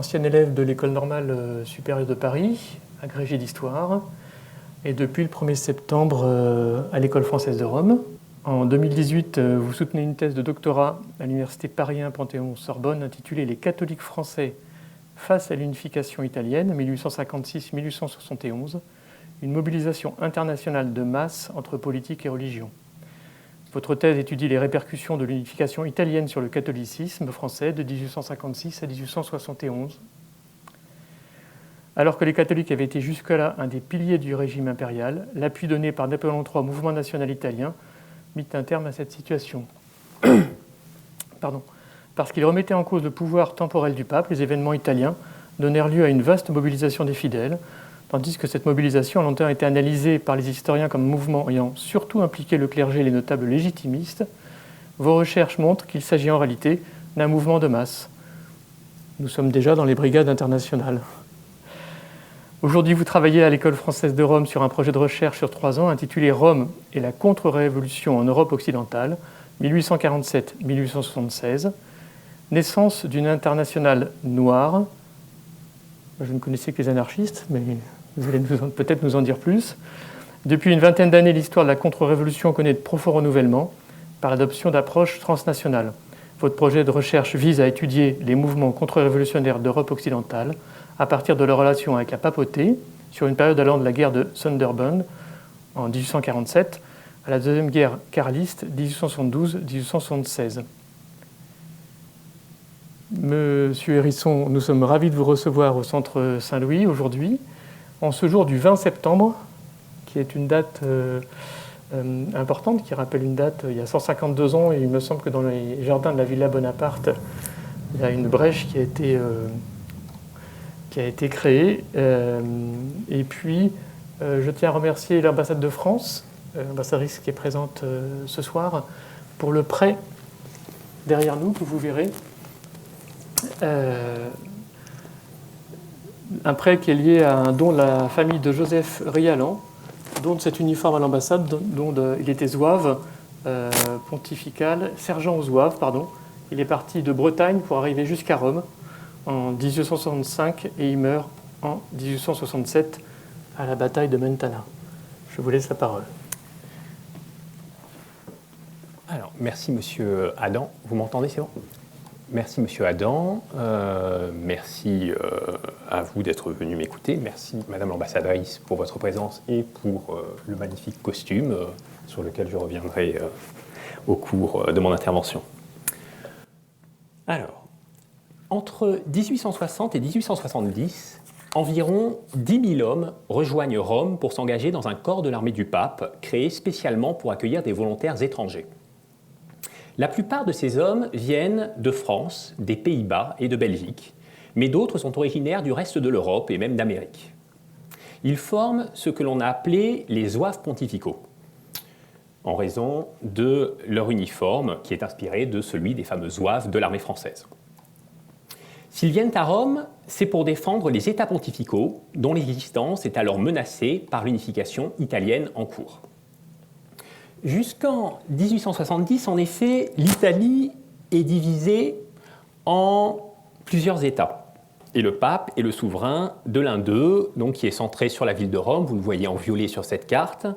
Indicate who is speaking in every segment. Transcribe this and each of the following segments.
Speaker 1: ancien élève de l'École normale supérieure de Paris, agrégé d'histoire, et depuis le 1er septembre à l'École française de Rome. En 2018, vous soutenez une thèse de doctorat à l'Université Paris 1 Panthéon-Sorbonne intitulée « Les catholiques français face à l'unification italienne 1856-1871, une mobilisation internationale de masse entre politique et religion ». Votre thèse étudie les répercussions de l'unification italienne sur le catholicisme français de 1856 à 1871. Alors que les catholiques avaient été jusque-là un des piliers du régime impérial, l'appui donné par Napoléon III au mouvement national italien mit un terme à cette situation. Parce qu'il remettait en cause le pouvoir temporel du pape, les événements italiens donnèrent lieu à une vaste mobilisation des fidèles, tandis que cette mobilisation a longtemps été analysée par les historiens comme mouvement ayant surtout impliqué le clergé et les notables légitimistes. Vos recherches montrent qu'il s'agit en réalité d'un mouvement de masse. Nous sommes déjà dans les brigades internationales. Aujourd'hui, vous travaillez à l'École française de Rome sur un projet de recherche sur 3 ans intitulé « Rome et la contre-révolution en Europe occidentale, 1847-1876 », naissance d'une internationale noire. Je ne connaissais que les anarchistes, mais vous allez peut-être nous en dire plus. Depuis une vingtaine d'années, l'histoire de la contre-révolution connaît de profonds renouvellements par l'adoption d'approches transnationales. Votre projet de recherche vise à étudier les mouvements contre-révolutionnaires d'Europe occidentale à partir de leur relation avec la papauté, sur une période allant de la guerre de Sunderland en 1847 à la deuxième guerre carliste 1872-1876. Monsieur Hérisson, nous sommes ravis de vous recevoir au Centre Saint-Louis aujourd'hui, en ce jour du 20 septembre, qui est une date importante, qui rappelle une date il y a 152 ans, et il me semble que dans les jardins de la Villa Bonaparte, il y a une brèche qui a été créée. Et puis, je tiens à remercier l'ambassade de France, l'ambassadrice qui est présente ce soir, pour le prêt derrière nous, que vous verrez. Un prêt qui est lié à un don de la famille de Joseph Rialan, don de cet uniforme à l'ambassade, dont il était zouave pontifical, sergent aux zouaves, pardon. Il est parti de Bretagne pour arriver jusqu'à Rome en 1865 et il meurt en 1867 à la bataille de Mentana. Je vous laisse la parole.
Speaker 2: Alors, merci Monsieur Adam. Vous m'entendez, c'est bon ? Merci Monsieur Adam, merci à vous d'être venu m'écouter, merci Madame l'ambassadrice pour votre présence et pour le magnifique costume sur lequel je reviendrai au cours de mon intervention. Alors, entre 1860 et 1870, environ 10 000 hommes rejoignent Rome pour s'engager dans un corps de l'armée du pape créé spécialement pour accueillir des volontaires étrangers. La plupart de ces hommes viennent de France, des Pays-Bas et de Belgique, mais d'autres sont originaires du reste de l'Europe et même d'Amérique. Ils forment ce que l'on a appelé les zouaves pontificaux, en raison de leur uniforme qui est inspiré de celui des fameux zouaves de l'armée française. S'ils viennent à Rome, c'est pour défendre les États pontificaux, dont l'existence est alors menacée par l'unification italienne en cours. Jusqu'en 1870, en effet, l'Italie est divisée en plusieurs États. Et le pape est le souverain de l'un d'eux, donc qui est centré sur la ville de Rome. Vous le voyez en violet sur cette carte.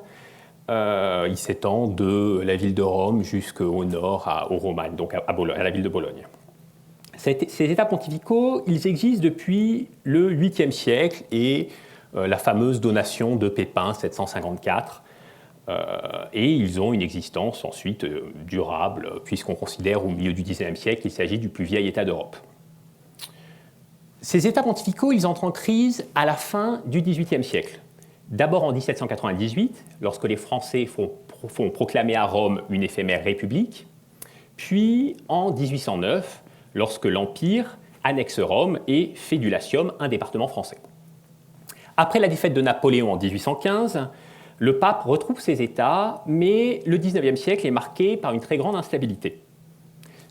Speaker 2: Il s'étend de la ville de Rome jusqu'au nord, aux Romagnes, donc à la ville de Bologne. Ces États pontificaux, ils existent depuis le 8e siècle et la fameuse donation de Pépin, 754. Et ils ont une existence ensuite durable, puisqu'on considère au milieu du XIXe siècle qu'il s'agit du plus vieil État d'Europe. Ces États pontificaux, ils entrent en crise à la fin du XVIIIe siècle. D'abord en 1798, lorsque les Français font proclamer à Rome une éphémère république, puis en 1809, lorsque l'Empire annexe Rome et fait du Latium un département français. Après la défaite de Napoléon en 1815, le pape retrouve ses États, mais le XIXe siècle est marqué par une très grande instabilité.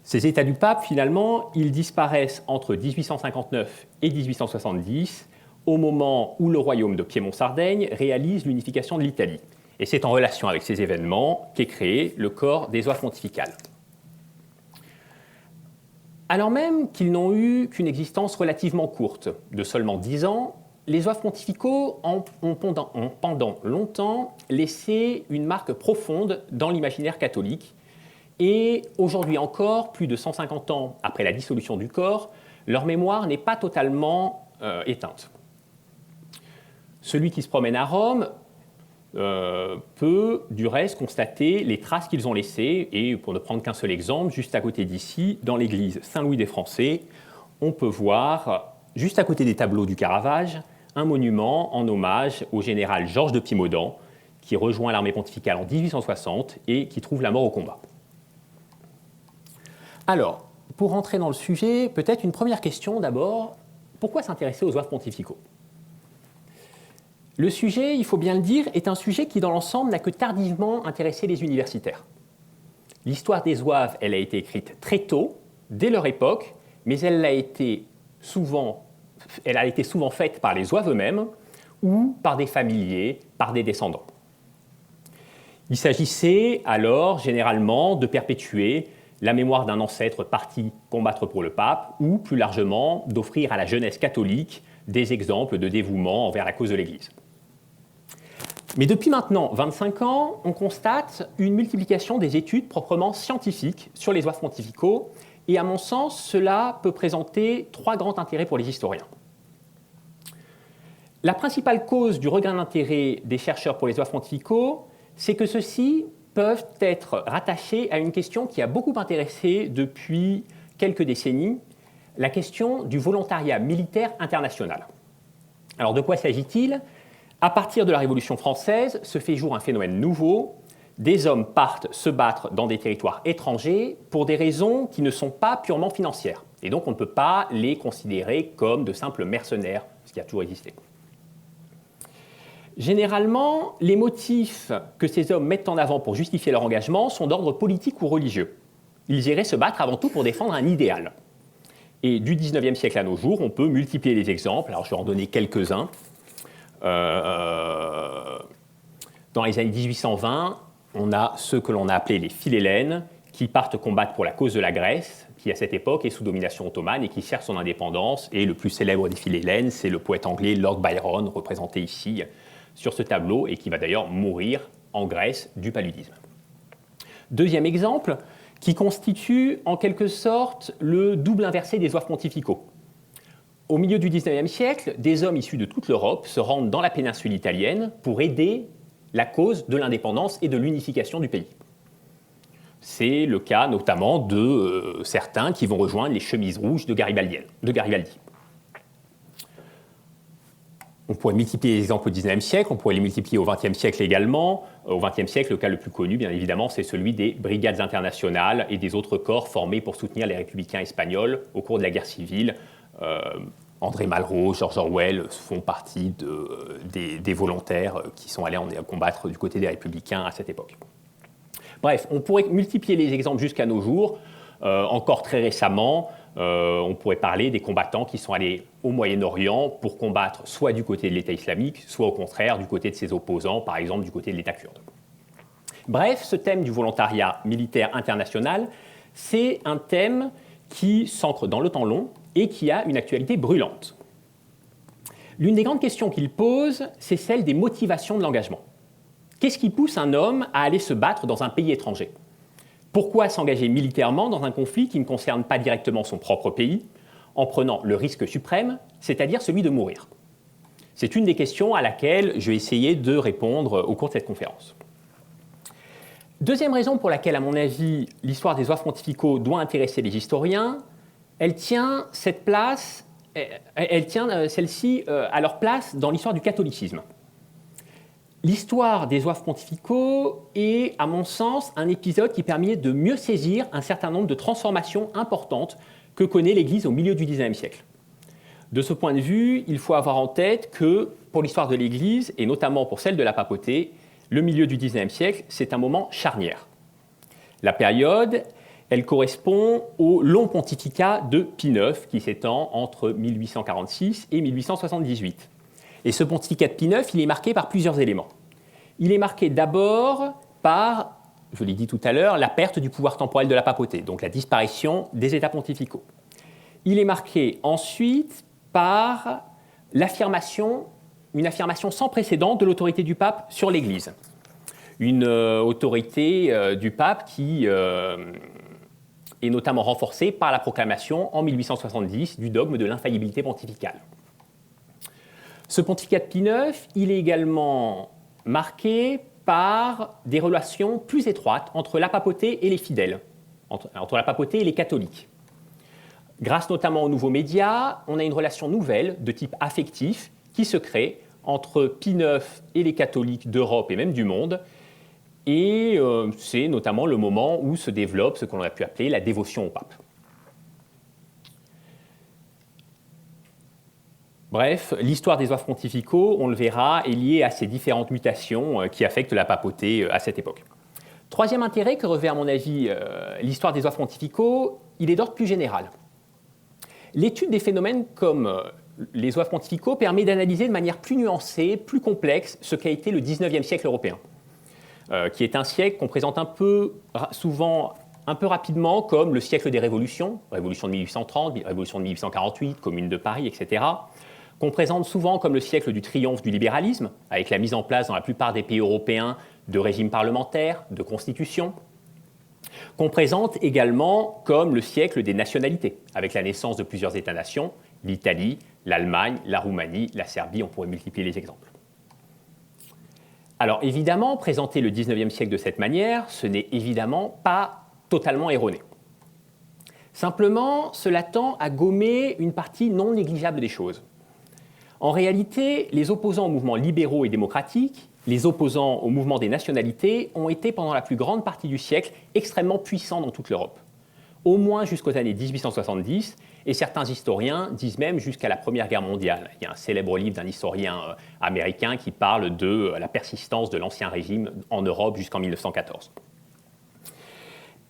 Speaker 2: Ces États du pape, finalement, ils disparaissent entre 1859 et 1870, au moment où le royaume de Piémont-Sardaigne réalise l'unification de l'Italie. Et c'est en relation avec ces événements qu'est créé le corps des zouaves pontificales. Alors même qu'ils n'ont eu qu'une existence relativement courte, de seulement 10 ans, les zouaves pontificaux ont pendant longtemps laissé une marque profonde dans l'imaginaire catholique. Et aujourd'hui encore, plus de 150 ans après la dissolution du corps, leur mémoire n'est pas totalement éteinte. Celui qui se promène à Rome peut du reste constater les traces qu'ils ont laissées. Et pour ne prendre qu'un seul exemple, juste à côté d'ici, dans l'église Saint-Louis des Français, on peut voir, juste à côté des tableaux du Caravage, un monument en hommage au général Georges de Pimodan, qui rejoint l'armée pontificale en 1860 et qui trouve la mort au combat. Alors, pour rentrer dans le sujet, peut-être une première question d'abord. Pourquoi s'intéresser aux zouaves pontificaux ? Le sujet, il faut bien le dire, est un sujet qui, dans l'ensemble, n'a que tardivement intéressé les universitaires. L'histoire des zouaves, elle a été écrite très tôt, dès leur époque, mais elle a été souvent faite par les zouaves eux-mêmes ou par des familiers, par des descendants. Il s'agissait alors, généralement, de perpétuer la mémoire d'un ancêtre parti combattre pour le pape ou, plus largement, d'offrir à la jeunesse catholique des exemples de dévouement envers la cause de l'Église. Mais depuis maintenant 25 ans, on constate une multiplication des études proprement scientifiques sur les zouaves pontificaux, et à mon sens, cela peut présenter 3 grands intérêts pour les historiens. La principale cause du regain d'intérêt des chercheurs pour les zouaves pontificaux, c'est que ceux-ci peuvent être rattachés à une question qui a beaucoup intéressé depuis quelques décennies, la question du volontariat militaire international. Alors de quoi s'agit-il ? À partir de la Révolution française, se fait jour un phénomène nouveau. Des hommes partent se battre dans des territoires étrangers pour des raisons qui ne sont pas purement financières. Et donc on ne peut pas les considérer comme de simples mercenaires, ce qui a toujours existé. Généralement, les motifs que ces hommes mettent en avant pour justifier leur engagement sont d'ordre politique ou religieux. Ils iraient se battre avant tout pour défendre un idéal. Et du XIXe siècle à nos jours, on peut multiplier les exemples. Alors je vais en donner quelques-uns. Dans les années 1820, on a ceux que l'on a appelés les philhellènes, qui partent combattre pour la cause de la Grèce, qui à cette époque est sous domination ottomane et qui cherche son indépendance. Et le plus célèbre des philhellènes, c'est le poète anglais Lord Byron, représenté ici sur ce tableau, et qui va d'ailleurs mourir en Grèce du paludisme. Deuxième exemple, qui constitue en quelque sorte le double inversé des zouaves pontificaux. Au milieu du XIXe siècle, des hommes issus de toute l'Europe se rendent dans la péninsule italienne pour aider la cause de l'indépendance et de l'unification du pays. C'est le cas notamment de certains qui vont rejoindre les chemises rouges de Garibaldi. On pourrait multiplier les exemples au XIXe siècle, on pourrait les multiplier au XXe siècle également. Au XXe siècle, le cas le plus connu, bien évidemment, c'est celui des brigades internationales et des autres corps formés pour soutenir les républicains espagnols au cours de la guerre civile. André Malraux, George Orwell font partie des volontaires qui sont allés combattre du côté des républicains à cette époque. Bref, on pourrait multiplier les exemples jusqu'à nos jours. Encore très récemment, on pourrait parler des combattants qui sont allés au Moyen-Orient pour combattre soit du côté de l'État islamique, soit au contraire du côté de ses opposants, par exemple du côté de l'État kurde. Bref, ce thème du volontariat militaire international, c'est un thème qui s'ancre dans le temps long et qui a une actualité brûlante. L'une des grandes questions qu'il pose, c'est celle des motivations de l'engagement. Qu'est-ce qui pousse un homme à aller se battre dans un pays étranger ? Pourquoi s'engager militairement dans un conflit qui ne concerne pas directement son propre pays, en prenant le risque suprême, c'est-à-dire celui de mourir ? C'est une des questions à laquelle je vais essayer de répondre au cours de cette conférence. Deuxième raison pour laquelle, à mon avis, l'histoire des zouaves pontificaux doit intéresser les historiens, elle tient celle-ci à leur place dans l'histoire du catholicisme. L'histoire des zouaves pontificaux est, à mon sens, un épisode qui permet de mieux saisir un certain nombre de transformations importantes que connaît l'Église au milieu du XIXe siècle. De ce point de vue, il faut avoir en tête que, pour l'histoire de l'Église, et notamment pour celle de la papauté, le milieu du XIXe siècle, c'est un moment charnière. La période, elle correspond au long pontificat de Pie IX, qui s'étend entre 1846 et 1878. Et ce pontificat de Pie IX, il est marqué par plusieurs éléments. Il est marqué d'abord par, je l'ai dit tout à l'heure, la perte du pouvoir temporel de la papauté, donc la disparition des États pontificaux. Il est marqué ensuite par une affirmation sans précédent de l'autorité du pape sur l'Église. Une autorité du pape qui est notamment renforcée par la proclamation en 1870 du dogme de l'infaillibilité pontificale. Ce pontificat de Pie IX, il est également marqué par des relations plus étroites entre la papauté et les fidèles, entre la papauté et les catholiques. Grâce notamment aux nouveaux médias, on a une relation nouvelle de type affectif qui se crée entre Pie IX et les catholiques d'Europe et même du monde. Et c'est notamment le moment où se développe ce qu'on a pu appeler la dévotion au pape. Bref, l'histoire des oeuvres pontificaux, on le verra, est liée à ces différentes mutations qui affectent la papauté à cette époque. Troisième intérêt que revêt à mon avis l'histoire des oeuvres pontificaux, il est d'ordre plus général. L'étude des phénomènes comme les oeuvres pontificaux permet d'analyser de manière plus nuancée, plus complexe, ce qu'a été le XIXe siècle européen, qui est un siècle qu'on présente souvent un peu rapidement comme le siècle des révolutions, révolution de 1830, révolution de 1848, Commune de Paris, etc., qu'on présente souvent comme le siècle du triomphe du libéralisme, avec la mise en place dans la plupart des pays européens de régimes parlementaires, de constitutions, qu'on présente également comme le siècle des nationalités, avec la naissance de plusieurs États-nations, l'Italie, l'Allemagne, la Roumanie, la Serbie, on pourrait multiplier les exemples. Alors évidemment, présenter le XIXe siècle de cette manière, ce n'est évidemment pas totalement erroné. Simplement, cela tend à gommer une partie non négligeable des choses. En réalité, les opposants aux mouvements libéraux et démocratiques, les opposants au mouvement des nationalités, ont été pendant la plus grande partie du siècle extrêmement puissants dans toute l'Europe, au moins jusqu'aux années 1870, et certains historiens disent même jusqu'à la Première Guerre mondiale. Il y a un célèbre livre d'un historien américain qui parle de la persistance de l'Ancien Régime en Europe jusqu'en 1914.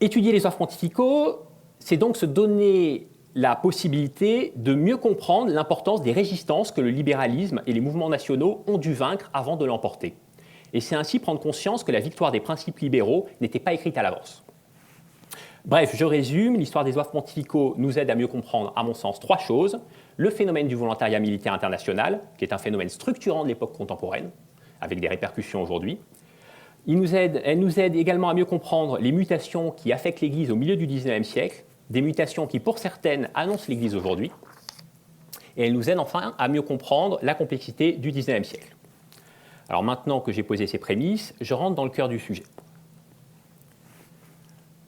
Speaker 2: Étudier les œuvres pontificaux, c'est donc se donner la possibilité de mieux comprendre l'importance des résistances que le libéralisme et les mouvements nationaux ont dû vaincre avant de l'emporter. Et c'est ainsi prendre conscience que la victoire des principes libéraux n'était pas écrite à l'avance. Bref, je résume, l'histoire des œuvres pontificaux nous aide à mieux comprendre, à mon sens, trois choses. Le phénomène du volontariat militaire international, qui est un phénomène structurant de l'époque contemporaine, avec des répercussions aujourd'hui. Elle nous aide également à mieux comprendre les mutations qui affectent l'Église au milieu du XIXe siècle, des mutations qui, pour certaines, annoncent l'Église aujourd'hui. Et elle nous aide enfin à mieux comprendre la complexité du XIXe siècle. Alors maintenant que j'ai posé ces prémices, je rentre dans le cœur du sujet.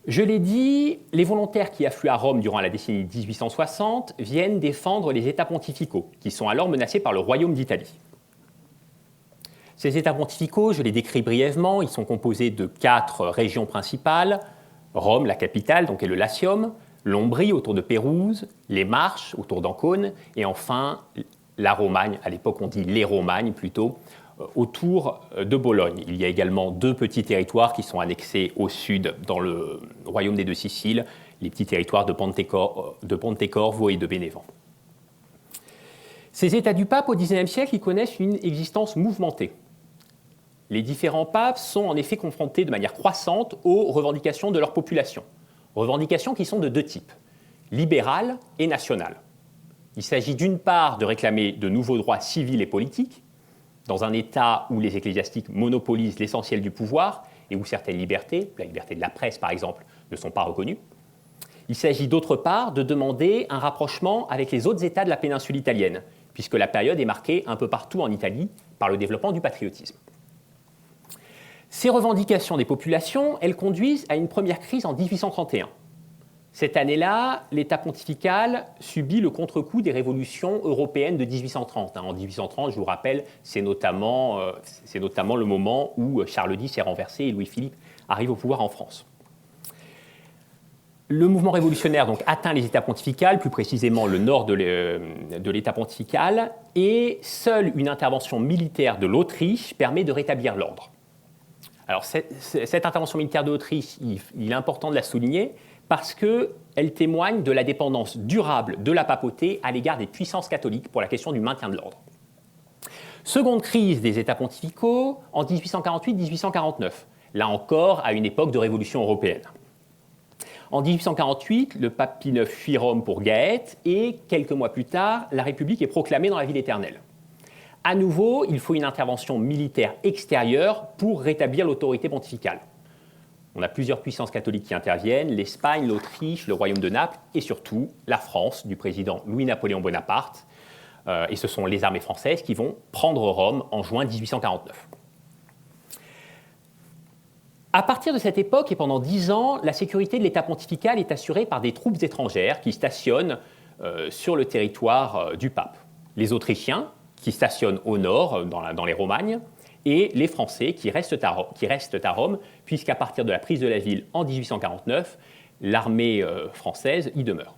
Speaker 2: Je l'ai dit, les volontaires qui affluent à Rome durant la décennie 1860 viennent défendre les États pontificaux, qui sont alors menacés par le royaume d'Italie. Ces États pontificaux, je les décris brièvement, ils sont composés de 4 régions principales, Rome, la capitale, donc, et le Latium, l'Ombrie autour de Pérouse, les Marches autour d'Ancône, et enfin la Romagne, à l'époque on dit les Romagnes plutôt, autour de Bologne. Il y a également 2 petits territoires qui sont annexés au sud dans le royaume des 2 Siciles, les petits territoires de Pontecorvo et de Bénévent. Ces États du pape au XIXe siècle, ils connaissent une existence mouvementée. Les différents papes sont en effet confrontés de manière croissante aux revendications de leur population. Revendications qui sont de 2 types, libérales et nationales. Il s'agit d'une part de réclamer de nouveaux droits civils et politiques, dans un État où les ecclésiastiques monopolisent l'essentiel du pouvoir et où certaines libertés, la liberté de la presse par exemple, ne sont pas reconnues. Il s'agit d'autre part de demander un rapprochement avec les autres États de la péninsule italienne, puisque la période est marquée un peu partout en Italie par le développement du patriotisme. Ces revendications des populations, elles conduisent à une première crise en 1831. Cette année-là, l'État pontifical subit le contre-coup des révolutions européennes de 1830. En 1830, je vous rappelle, c'est notamment le moment où Charles X est renversé et Louis-Philippe arrive au pouvoir en France. Le mouvement révolutionnaire donc, atteint les États pontificales, plus précisément le nord de l'État pontifical, et seule une intervention militaire de l'Autriche permet de rétablir l'ordre. Alors cette intervention militaire de l'Autriche, il est important de la souligner, parce qu'elle témoigne de la dépendance durable de la papauté à l'égard des puissances catholiques pour la question du maintien de l'ordre. Seconde crise des États pontificaux en 1848-1849, là encore à une époque de révolution européenne. En 1848, le pape Pie IX fuit Rome pour Gaète et quelques mois plus tard, la République est proclamée dans la ville éternelle. À nouveau, il faut une intervention militaire extérieure pour rétablir l'autorité pontificale. On a plusieurs puissances catholiques qui interviennent, l'Espagne, l'Autriche, le royaume de Naples et surtout la France du président Louis-Napoléon Bonaparte. Et ce sont les armées françaises qui vont prendre Rome en juin 1849. À partir de cette époque et pendant 10 ans, la sécurité de l'État pontifical est assurée par des troupes étrangères qui stationnent sur le territoire du pape. Les Autrichiens, qui stationnent au nord, dans les Romagnes, et les Français qui restent à Rome, puisqu'à partir de la prise de la ville en 1849, l'armée française y demeure.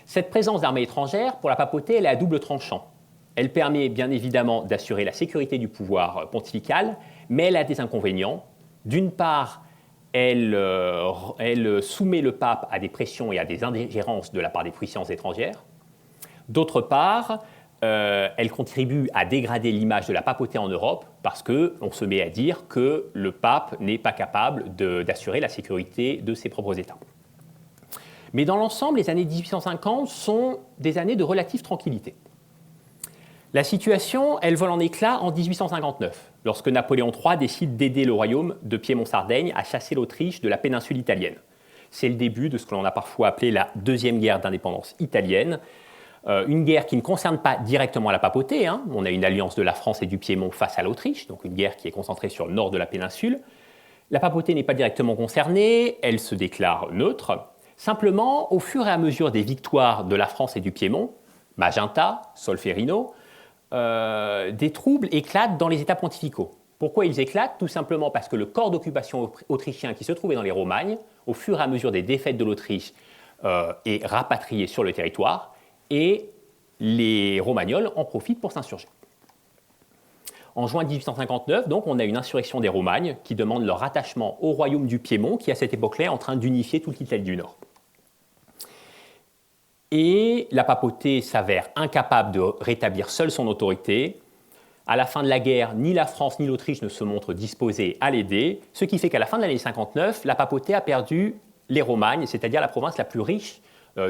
Speaker 2: Cette présence d'armées étrangères, pour la papauté, elle est à double tranchant. Elle permet bien évidemment d'assurer la sécurité du pouvoir pontifical, mais elle a des inconvénients. D'une part, elle soumet le pape à des pressions et à des ingérences de la part des puissances étrangères. D'autre part, elle contribue à dégrader l'image de la papauté en Europe parce qu'on se met à dire que le pape n'est pas capable d'assurer la sécurité de ses propres États. Mais dans l'ensemble, les années 1850 sont des années de relative tranquillité. La situation, elle vole en éclats en 1859, lorsque Napoléon III décide d'aider le royaume de Piémont-Sardaigne à chasser l'Autriche de la péninsule italienne. C'est le début de ce que l'on a parfois appelé la deuxième guerre d'indépendance italienne, une guerre qui ne concerne pas directement la papauté. On a une alliance de la France et du Piémont face à l'Autriche, donc une guerre qui est concentrée sur le nord de la péninsule. La papauté n'est pas directement concernée, elle se déclare neutre. Simplement, au fur et à mesure des victoires de la France et du Piémont, Magenta, Solferino, des troubles éclatent dans les États pontificaux. Pourquoi ils éclatent? Tout simplement parce que le corps d'occupation autrichien qui se trouvait dans les Romagnes, au fur et à mesure des défaites de l'Autriche, est rapatrié sur le territoire et les Romagnols en profitent pour s'insurger. En juin 1859, donc, on a une insurrection des Romagnes qui demande leur rattachement au royaume du Piémont, qui à cette époque-là est en train d'unifier toute l'Italie du Nord. Et la papauté s'avère incapable de rétablir seule son autorité. À la fin de la guerre, ni la France ni l'Autriche ne se montrent disposés à l'aider, ce qui fait qu'à la fin de l'année 59, la papauté a perdu les Romagnes, c'est-à-dire la province la plus riche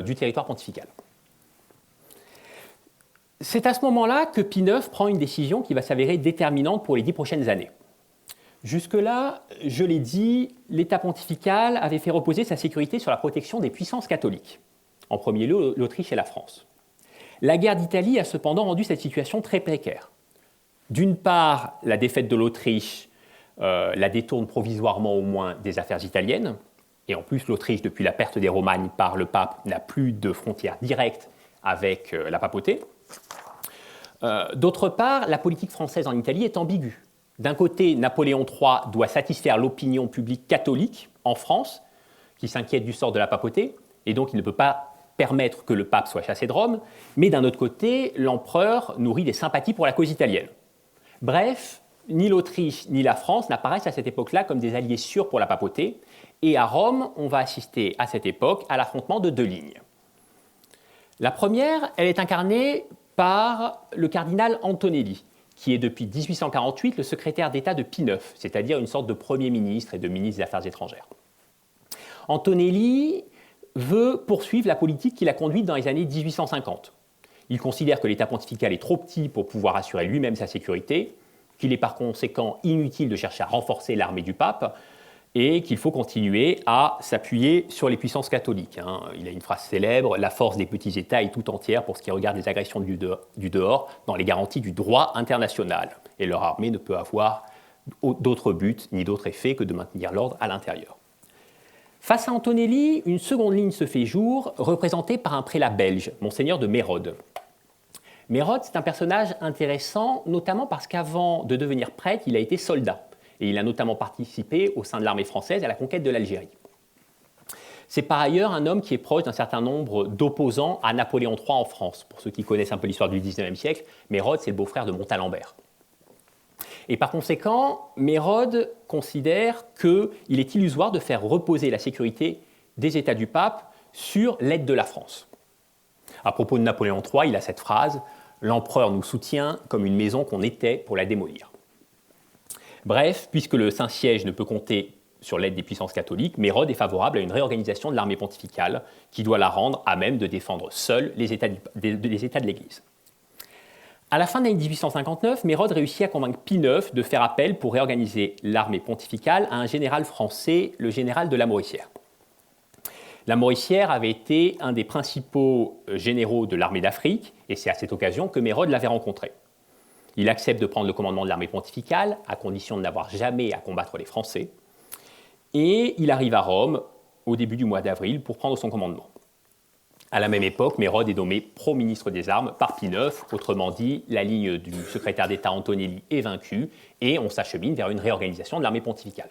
Speaker 2: du territoire pontifical. C'est à ce moment-là que Pie IX prend une décision qui va s'avérer déterminante pour les 10 prochaines années. Jusque-là, je l'ai dit, l'État pontifical avait fait reposer sa sécurité sur la protection des puissances catholiques. En premier lieu, l'Autriche et la France. La guerre d'Italie a cependant rendu cette situation très précaire. D'une part, la défaite de l'Autriche la détourne provisoirement au moins des affaires italiennes, et en plus l'Autriche, depuis la perte des Romagnes par le pape, n'a plus de frontières directes avec la papauté. D'autre part, la politique française en Italie est ambiguë. D'un côté, Napoléon III doit satisfaire l'opinion publique catholique en France, qui s'inquiète du sort de la papauté, et donc il ne peut pas permettre que le pape soit chassé de Rome, mais d'un autre côté, l'empereur nourrit des sympathies pour la cause italienne. Bref, ni l'Autriche ni la France n'apparaissent à cette époque-là comme des alliés sûrs pour la papauté, et à Rome, on va assister à cette époque à l'affrontement de deux lignes. La première, elle est incarnée par le cardinal Antonelli, qui est depuis 1848 le secrétaire d'État de Pie IX, c'est-à-dire une sorte de Premier ministre et de ministre des Affaires étrangères. Antonelli veut poursuivre la politique qu'il a conduite dans les années 1850. Il considère que l'État pontifical est trop petit pour pouvoir assurer lui-même sa sécurité, qu'il est par conséquent inutile de chercher à renforcer l'armée du pape et qu'il faut continuer à s'appuyer sur les puissances catholiques. Il a une phrase célèbre, « La force des petits États est tout entière pour ce qui regarde les agressions du dehors dans les garanties du droit international. Et leur armée ne peut avoir d'autre but ni d'autre effet que de maintenir l'ordre à l'intérieur. » Face à Antonelli, une seconde ligne se fait jour, représentée par un prélat belge, Monseigneur de Mérode. Mérode, c'est un personnage intéressant, notamment parce qu'avant de devenir prêtre, il a été soldat. Et il a notamment participé au sein de l'armée française à la conquête de l'Algérie. C'est par ailleurs un homme qui est proche d'un certain nombre d'opposants à Napoléon III en France. Pour ceux qui connaissent un peu l'histoire du XIXe siècle, Mérode, c'est le beau-frère de Montalembert. Et par conséquent, Mérode considère qu'il est illusoire de faire reposer la sécurité des États du pape sur l'aide de la France. À propos de Napoléon III, il a cette phrase « L'empereur nous soutient comme une maison qu'on était pour la démolir ». Bref, puisque le Saint-Siège ne peut compter sur l'aide des puissances catholiques, Mérode est favorable à une réorganisation de l'armée pontificale qui doit la rendre à même de défendre seule les États de l'Église. À la fin de l'année 1859, Mérode réussit à convaincre Pie IX de faire appel pour réorganiser l'armée pontificale à un général français, le général de Lamoricière. Lamoricière avait été un des principaux généraux de l'armée d'Afrique, et c'est à cette occasion que Mérode l'avait rencontré. Il accepte de prendre le commandement de l'armée pontificale, à condition de n'avoir jamais à combattre les Français, et il arrive à Rome au début du mois d'avril pour prendre son commandement. À la même époque, Mérode est nommé pro-ministre des Armes par Pie IX, autrement dit, la ligne du secrétaire d'État Antonelli est vaincue, et on s'achemine vers une réorganisation de l'armée pontificale.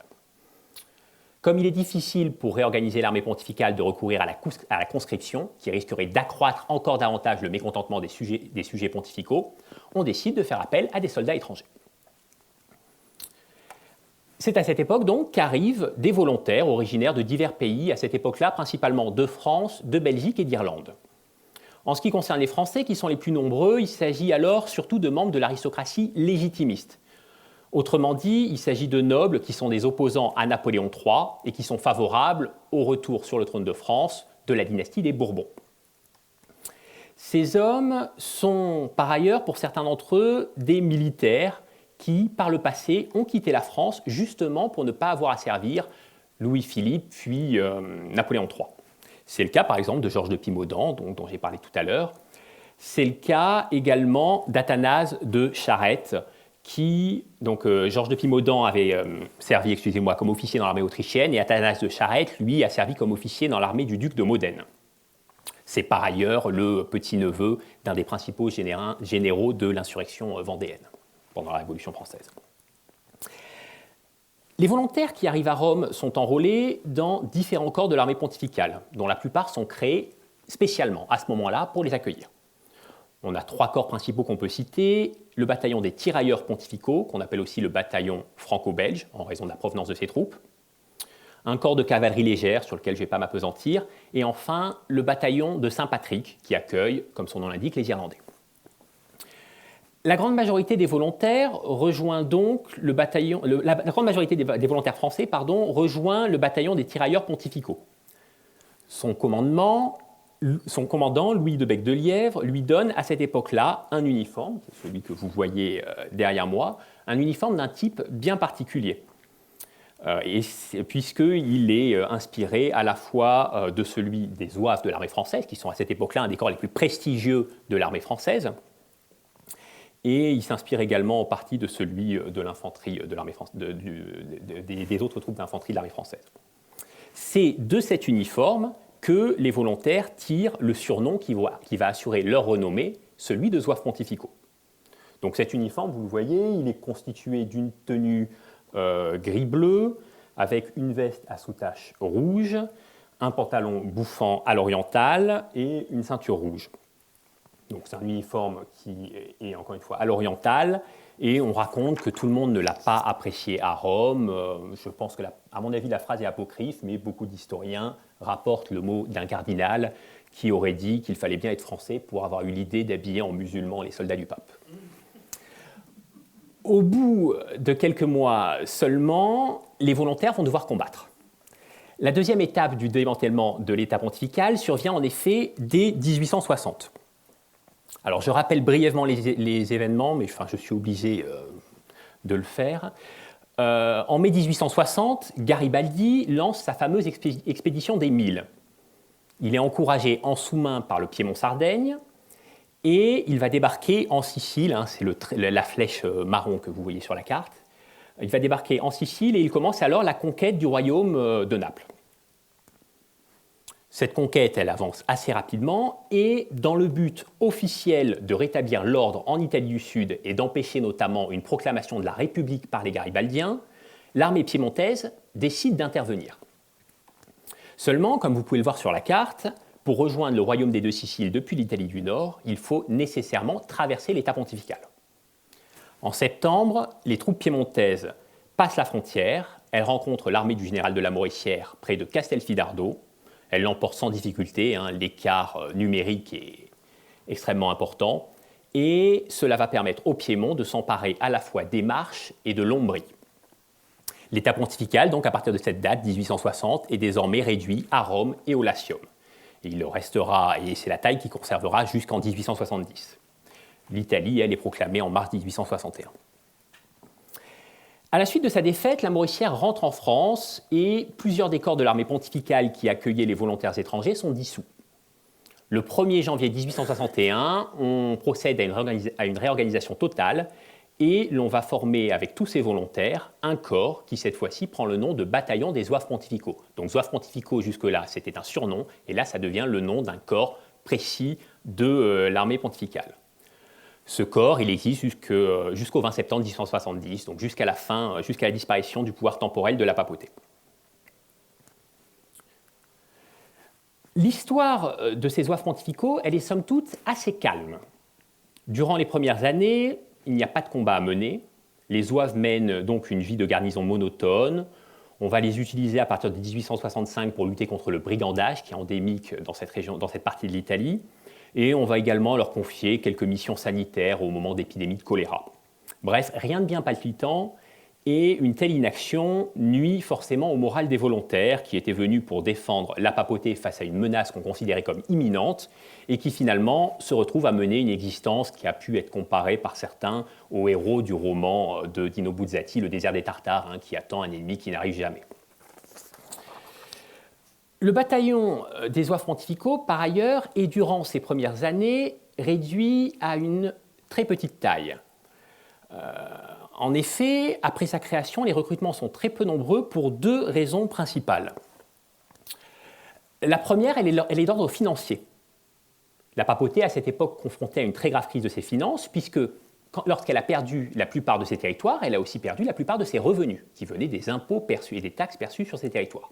Speaker 2: Comme il est difficile pour réorganiser l'armée pontificale de recourir à la conscription, qui risquerait d'accroître encore davantage le mécontentement des sujets pontificaux, on décide de faire appel à des soldats étrangers. C'est à cette époque donc qu'arrivent des volontaires originaires de divers pays, à cette époque-là principalement de France, de Belgique et d'Irlande. En ce qui concerne les Français, qui sont les plus nombreux, il s'agit alors surtout de membres de l'aristocratie légitimiste. Autrement dit, il s'agit de nobles qui sont des opposants à Napoléon III et qui sont favorables au retour sur le trône de France de la dynastie des Bourbons. Ces hommes sont par ailleurs, pour certains d'entre eux, des militaires qui, par le passé, ont quitté la France justement pour ne pas avoir à servir Louis-Philippe puis Napoléon III. C'est le cas par exemple de Georges de Pimodan, dont j'ai parlé tout à l'heure. C'est le cas également d'Athanase de Charette, Georges de Pimodan avait servi comme officier dans l'armée autrichienne, et Athanase de Charette, lui, a servi comme officier dans l'armée du duc de Modène. C'est par ailleurs le petit-neveu d'un des principaux généraux de l'insurrection vendéenne pendant la Révolution française. Les volontaires qui arrivent à Rome sont enrôlés dans différents corps de l'armée pontificale, dont la plupart sont créés spécialement à ce moment-là pour les accueillir. On a 3 corps principaux qu'on peut citer, le bataillon des tirailleurs pontificaux, qu'on appelle aussi le bataillon franco-belge, en raison de la provenance de ses troupes, un corps de cavalerie légère, sur lequel je ne vais pas m'appesantir, et enfin le bataillon de Saint-Patrick, qui accueille, comme son nom l'indique, les Irlandais. La grande majorité des volontaires rejoint donc la grande majorité des volontaires français rejoint le bataillon des tirailleurs pontificaux. Son commandant, Louis de Bec de Lièvre, lui donne à cette époque-là un uniforme, c'est celui que vous voyez derrière moi, un uniforme d'un type bien particulier, puisqu'il est inspiré à la fois de celui des zouaves de l'armée française, qui sont à cette époque-là un des corps les plus prestigieux de l'armée française, et il s'inspire également en partie de celui de l'infanterie de l'armée des autres troupes d'infanterie de l'armée française. C'est de cet uniforme que les volontaires tirent le surnom qui va assurer leur renommée, celui de zouaves pontificaux. Donc cet uniforme, vous le voyez, il est constitué d'une tenue gris-bleu, avec une veste à sous-taches rouge, un pantalon bouffant à l'orientale et une ceinture rouge. Donc c'est un uniforme qui est encore une fois à l'orientale, et on raconte que tout le monde ne l'a pas apprécié à Rome. Je pense que, à mon avis, la phrase est apocryphe, mais beaucoup d'historiens rapportent le mot d'un cardinal qui aurait dit qu'il fallait bien être français pour avoir eu l'idée d'habiller en musulmans les soldats du pape. Au bout de quelques mois seulement, les volontaires vont devoir combattre. La deuxième étape du démantèlement de l'État pontifical survient en effet dès 1860. Alors, je rappelle brièvement les événements, mais je suis obligé de le faire. En mai 1860, Garibaldi lance sa fameuse expédition des 1000. Il est encouragé en sous-main par le Piémont-Sardaigne, et il va débarquer en Sicile, c'est la flèche marron que vous voyez sur la carte. Il va débarquer en Sicile et il commence alors la conquête du royaume de Naples. Cette conquête, elle avance assez rapidement, et dans le but officiel de rétablir l'ordre en Italie du Sud et d'empêcher notamment une proclamation de la République par les Garibaldiens, l'armée piémontaise décide d'intervenir. Seulement, comme vous pouvez le voir sur la carte, pour rejoindre le royaume des deux Siciles depuis l'Italie du Nord, il faut nécessairement traverser l'État pontifical. En septembre, les troupes piémontaises passent la frontière, elles rencontrent l'armée du général de Lamoricière près de Castelfidardo. Elle l'emporte sans difficulté, l'écart numérique est extrêmement important, et cela va permettre au Piémont de s'emparer à la fois des Marches et de l'Ombrie. L'État pontifical, donc à partir de cette date, 1860, est désormais réduit à Rome et au Latium. Et il restera, et c'est la taille qui conservera jusqu'en 1870. L'Italie, elle, est proclamée en mars 1861. À la suite de sa défaite, la Mauricière rentre en France et plusieurs des corps de l'armée pontificale qui accueillaient les volontaires étrangers sont dissous. Le 1er janvier 1861, on procède à une réorganisation totale et l'on va former avec tous ces volontaires un corps qui cette fois-ci prend le nom de bataillon des zouaves pontificaux. Donc zouaves pontificaux jusque-là c'était un surnom et là ça devient le nom d'un corps précis de l'armée pontificale. Ce corps, il existe jusqu'au 20 septembre 1870, donc jusqu'à la disparition du pouvoir temporel de la papauté. L'histoire de ces zouaves pontificaux, elle est somme toute assez calme. Durant les premières années, il n'y a pas de combat à mener. Les zouaves mènent donc une vie de garnison monotone. On va les utiliser à partir de 1865 pour lutter contre le brigandage qui est endémique dans cette partie de l'Italie. Et on va également leur confier quelques missions sanitaires au moment d'épidémies de choléra. Bref, rien de bien palpitant, et une telle inaction nuit forcément au moral des volontaires qui étaient venus pour défendre la papauté face à une menace qu'on considérait comme imminente et qui finalement se retrouvent à mener une existence qui a pu être comparée par certains aux héros du roman de Dino Buzzati, Le désert des Tartares, qui attend un ennemi qui n'arrive jamais. Le bataillon des zouaves pontificaux, par ailleurs, est durant ces premières années réduit à une très petite taille. En effet, après sa création, les recrutements sont très peu nombreux pour deux raisons principales. La première, elle est d'ordre financier. La papauté, à cette époque, confrontée à une très grave crise de ses finances, puisque lorsqu'elle a perdu la plupart de ses territoires, elle a aussi perdu la plupart de ses revenus, qui venaient des impôts perçus et des taxes perçues sur ces territoires.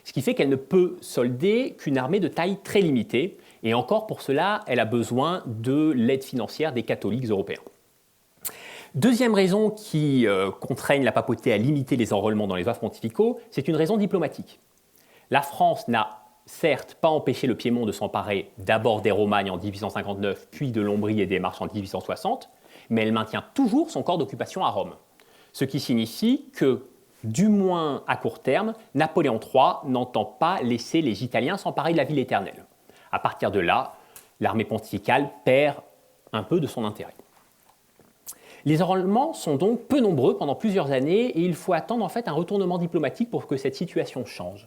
Speaker 2: Ce qui fait qu'elle ne peut solder qu'une armée de taille très limitée, et encore pour cela, elle a besoin de l'aide financière des catholiques européens. Deuxième raison qui contraigne la papauté à limiter les enrôlements dans les zouaves pontificaux, c'est une raison diplomatique. La France n'a certes pas empêché le Piémont de s'emparer d'abord des Romagnes en 1859, puis de l'Ombrie et des Marches en 1860, mais elle maintient toujours son corps d'occupation à Rome. Ce qui signifie que, du moins à court terme, Napoléon III n'entend pas laisser les Italiens s'emparer de la ville éternelle. À partir de là, l'armée pontificale perd un peu de son intérêt. Les enrôlements sont donc peu nombreux pendant plusieurs années et il faut attendre en fait un retournement diplomatique pour que cette situation change.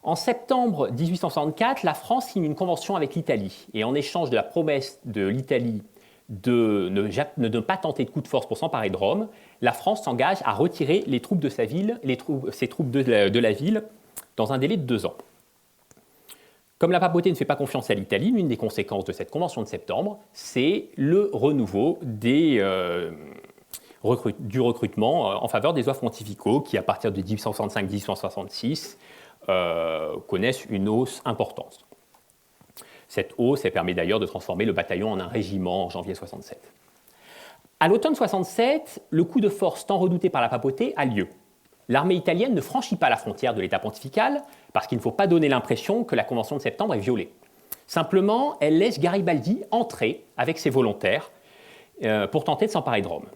Speaker 2: En septembre 1864, la France signe une convention avec l'Italie et en échange de la promesse de l'Italie de ne pas tenter de coup de force pour s'emparer de Rome, la France s'engage à retirer les troupes de ses troupes de la ville dans un délai de 2 ans. Comme la papauté ne fait pas confiance à l'Italie, l'une des conséquences de cette convention de septembre, c'est le renouveau du recrutement en faveur des zouaves pontificaux qui, à partir de 1865-1866, connaissent une hausse importante. Cette hausse permet d'ailleurs de transformer le bataillon en un régiment en janvier 67. À l'automne 67, le coup de force tant redouté par la papauté a lieu. L'armée italienne ne franchit pas la frontière de l'État pontifical parce qu'il ne faut pas donner l'impression que la Convention de septembre est violée. Simplement, elle laisse Garibaldi entrer avec ses volontaires pour tenter de s'emparer de Rome.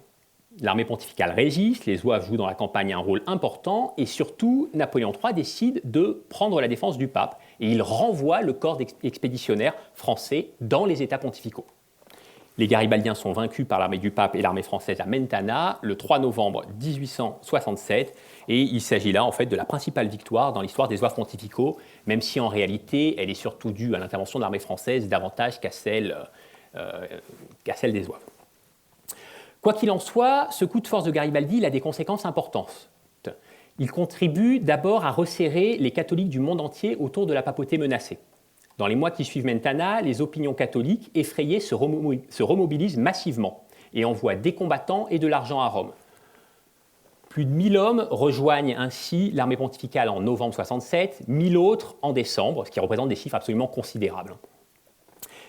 Speaker 2: L'armée pontificale résiste, les zouaves jouent dans la campagne un rôle important et surtout, Napoléon III décide de prendre la défense du pape et il renvoie le corps expéditionnaire français dans les États pontificaux. Les Garibaldiens sont vaincus par l'armée du pape et l'armée française à Mentana le 3 novembre 1867 et il s'agit là en fait de la principale victoire dans l'histoire des zouaves pontificaux, même si en réalité elle est surtout due à l'intervention de l'armée française davantage qu'à celle des zouaves. Quoi qu'il en soit, ce coup de force de Garibaldi il a des conséquences importantes. Il contribue d'abord à resserrer les catholiques du monde entier autour de la papauté menacée. Dans les mois qui suivent Mentana, les opinions catholiques effrayées se remobilisent massivement et envoient des combattants et de l'argent à Rome. Plus de 1000 hommes rejoignent ainsi l'armée pontificale en novembre 67, 1000 autres en décembre, ce qui représente des chiffres absolument considérables.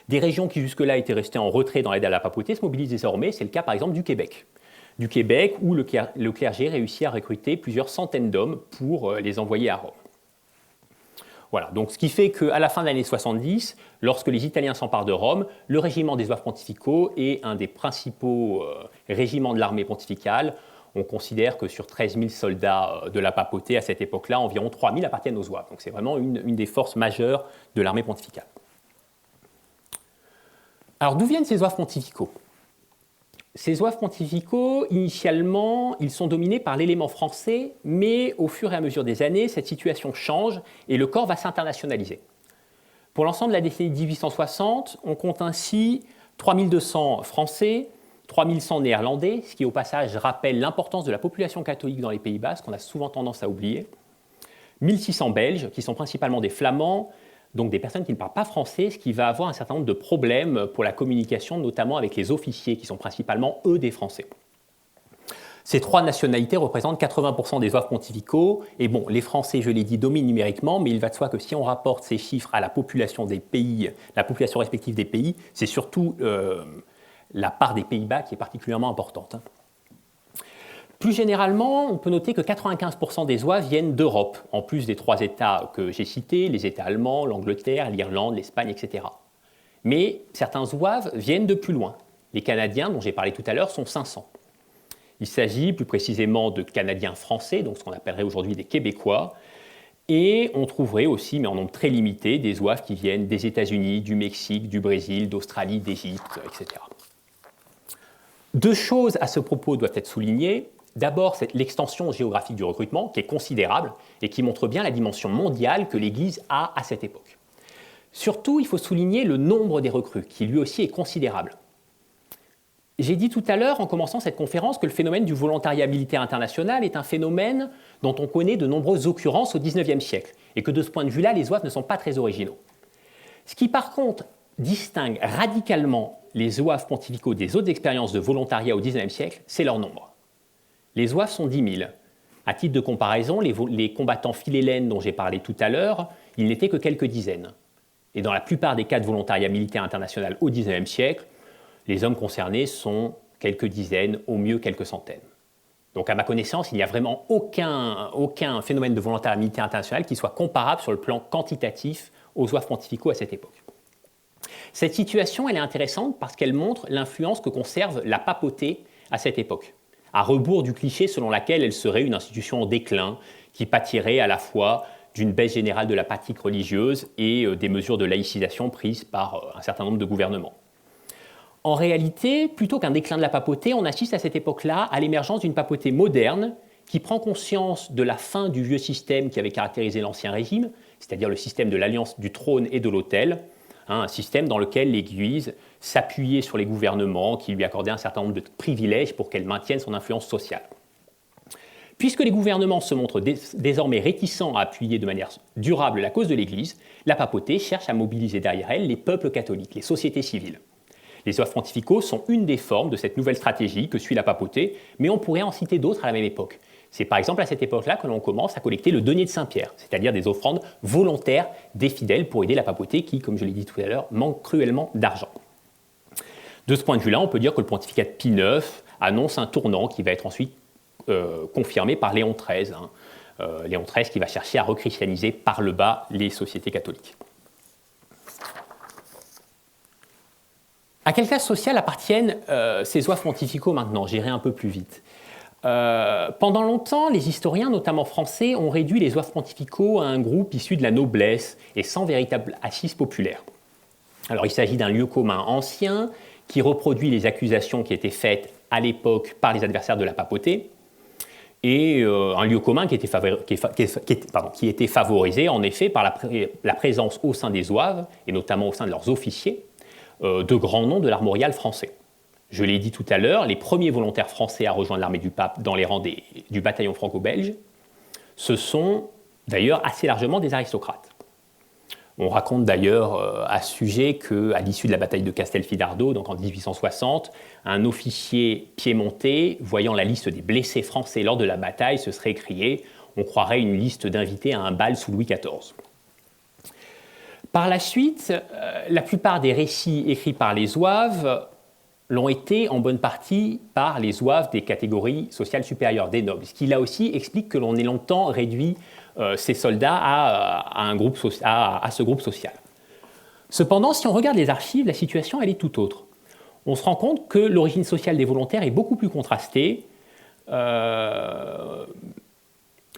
Speaker 2: Des régions qui jusque-là étaient restées en retrait dans l'aide à la papauté se mobilisent désormais, c'est le cas par exemple du Québec. Du Québec où le clergé réussit à recruter plusieurs centaines d'hommes pour les envoyer à Rome. Voilà, donc ce qui fait qu'à la fin de l'année 70, lorsque les Italiens s'emparent de Rome, le régiment des zouaves pontificaux est un des principaux régiments de l'armée pontificale. On considère que sur 13 000 soldats de la papauté à cette époque-là, environ 3 000 appartiennent aux zouaves. Donc c'est vraiment une des forces majeures de l'armée pontificale. Alors d'où viennent ces zouaves pontificaux? Ces zouaves pontificaux, initialement, ils sont dominés par l'élément français, mais au fur et à mesure des années, cette situation change et le corps va s'internationaliser. Pour l'ensemble de la décennie 1860, on compte ainsi 3200 Français, 3100 Néerlandais, ce qui au passage rappelle l'importance de la population catholique dans les Pays-Bas, qu'on a souvent tendance à oublier, 1600 Belges, qui sont principalement des Flamands, donc des personnes qui ne parlent pas français, ce qui va avoir un certain nombre de problèmes pour la communication, notamment avec les officiers, qui sont principalement, eux, des Français. Ces trois nationalités représentent 80% des zouaves pontificaux. Et bon, les Français, je l'ai dit, dominent numériquement, mais il va de soi que si on rapporte ces chiffres à la population des pays, la population respective des pays, c'est surtout la part des Pays-Bas qui est particulièrement importante. Plus généralement, on peut noter que 95% des zouaves viennent d'Europe, en plus des trois États que j'ai cités, les États allemands, l'Angleterre, l'Irlande, l'Espagne, etc. Mais certains zouaves viennent de plus loin. Les Canadiens, dont j'ai parlé tout à l'heure, sont 500. Il s'agit plus précisément de Canadiens français, donc ce qu'on appellerait aujourd'hui des Québécois, et on trouverait aussi, mais en nombre très limité, des zouaves qui viennent des États-Unis, du Mexique, du Brésil, d'Australie, d'Égypte, etc. Deux choses à ce propos doivent être soulignées. D'abord, c'est l'extension géographique du recrutement, qui est considérable et qui montre bien la dimension mondiale que l'Église a à cette époque. Surtout, il faut souligner le nombre des recrues, qui lui aussi est considérable. J'ai dit tout à l'heure, en commençant cette conférence, que le phénomène du volontariat militaire international est un phénomène dont on connaît de nombreuses occurrences au XIXe siècle, et que de ce point de vue-là, les zouaves ne sont pas très originaux. Ce qui, par contre, distingue radicalement les zouaves pontificaux des autres expériences de volontariat au XIXe siècle, c'est leur nombre. Les zouaves sont 10 000. À titre de comparaison, les combattants philhellènes dont j'ai parlé tout à l'heure, ils n'étaient que quelques dizaines. Et dans la plupart des cas de volontariat militaire international au XIXe siècle, les hommes concernés sont quelques dizaines, au mieux quelques centaines. Donc à ma connaissance, il n'y a vraiment aucun phénomène de volontariat militaire international qui soit comparable sur le plan quantitatif aux zouaves pontificaux à cette époque. Cette situation, elle est intéressante parce qu'elle montre l'influence que conserve la papauté à cette époque, à rebours du cliché selon lequel elle serait une institution en déclin qui pâtirait à la fois d'une baisse générale de la pratique religieuse et des mesures de laïcisation prises par un certain nombre de gouvernements. En réalité, plutôt qu'un déclin de la papauté, on assiste à cette époque-là à l'émergence d'une papauté moderne qui prend conscience de la fin du vieux système qui avait caractérisé l'Ancien Régime, c'est-à-dire le système de l'alliance du trône et de l'autel, un système dans lequel l'Église s'appuyait sur les gouvernements qui lui accordaient un certain nombre de privilèges pour qu'elle maintienne son influence sociale. Puisque les gouvernements se montrent désormais réticents à appuyer de manière durable la cause de l'Église, la papauté cherche à mobiliser derrière elle les peuples catholiques, les sociétés civiles. Les zouaves pontificaux sont une des formes de cette nouvelle stratégie que suit la papauté, mais on pourrait en citer d'autres à la même époque. C'est par exemple à cette époque-là que l'on commence à collecter le denier de Saint-Pierre, c'est-à-dire des offrandes volontaires des fidèles pour aider la papauté qui, comme je l'ai dit tout à l'heure, manque cruellement d'argent. De ce point de vue-là, on peut dire que le pontificat de Pie IX annonce un tournant qui va être ensuite confirmé par Léon XIII. Léon XIII qui va chercher à rechristianiser par le bas les sociétés catholiques. À quelle classe sociale appartiennent ces zouaves pontificaux maintenant? J'irai un peu plus vite. Pendant longtemps, les historiens, notamment français, ont réduit les zouaves pontificaux à un groupe issu de la noblesse et sans véritable assise populaire. Alors il s'agit d'un lieu commun ancien qui reproduit les accusations qui étaient faites à l'époque par les adversaires de la papauté, et un lieu commun qui était favorisé en effet par la présence au sein des zouaves, et notamment au sein de leurs officiers, de grands noms de l'armorial français. Je l'ai dit tout à l'heure, les premiers volontaires français à rejoindre l'armée du pape dans les rangs du bataillon franco-belge, ce sont d'ailleurs assez largement des aristocrates. On raconte d'ailleurs à ce sujet qu'à l'issue de la bataille de Castelfidardo, donc en 1860, un officier piémontais, voyant la liste des blessés français lors de la bataille, se serait écrié « On croirait une liste d'invités à un bal sous Louis XIV ». Par la suite, la plupart des récits écrits par les zouaves l'ont été en bonne partie par les zouaves des catégories sociales supérieures, des nobles, ce qui là aussi explique que l'on ait longtemps réduit ces soldats à ce groupe social. Cependant, si on regarde les archives, la situation elle est tout autre. On se rend compte que l'origine sociale des volontaires est beaucoup plus contrastée.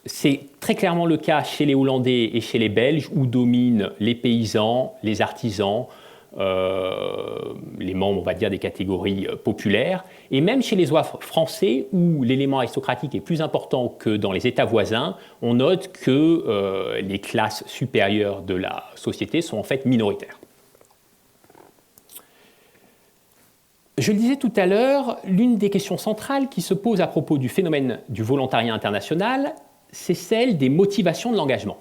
Speaker 2: C'est très clairement le cas chez les Hollandais et chez les Belges, où dominent les paysans, les artisans, les membres, on va dire, des catégories populaires, et même chez les zouaves français, où l'élément aristocratique est plus important que dans les États voisins, on note que les classes supérieures de la société sont en fait minoritaires. Je le disais tout à l'heure, l'une des questions centrales qui se pose à propos du phénomène du volontariat international, c'est celle des motivations de l'engagement.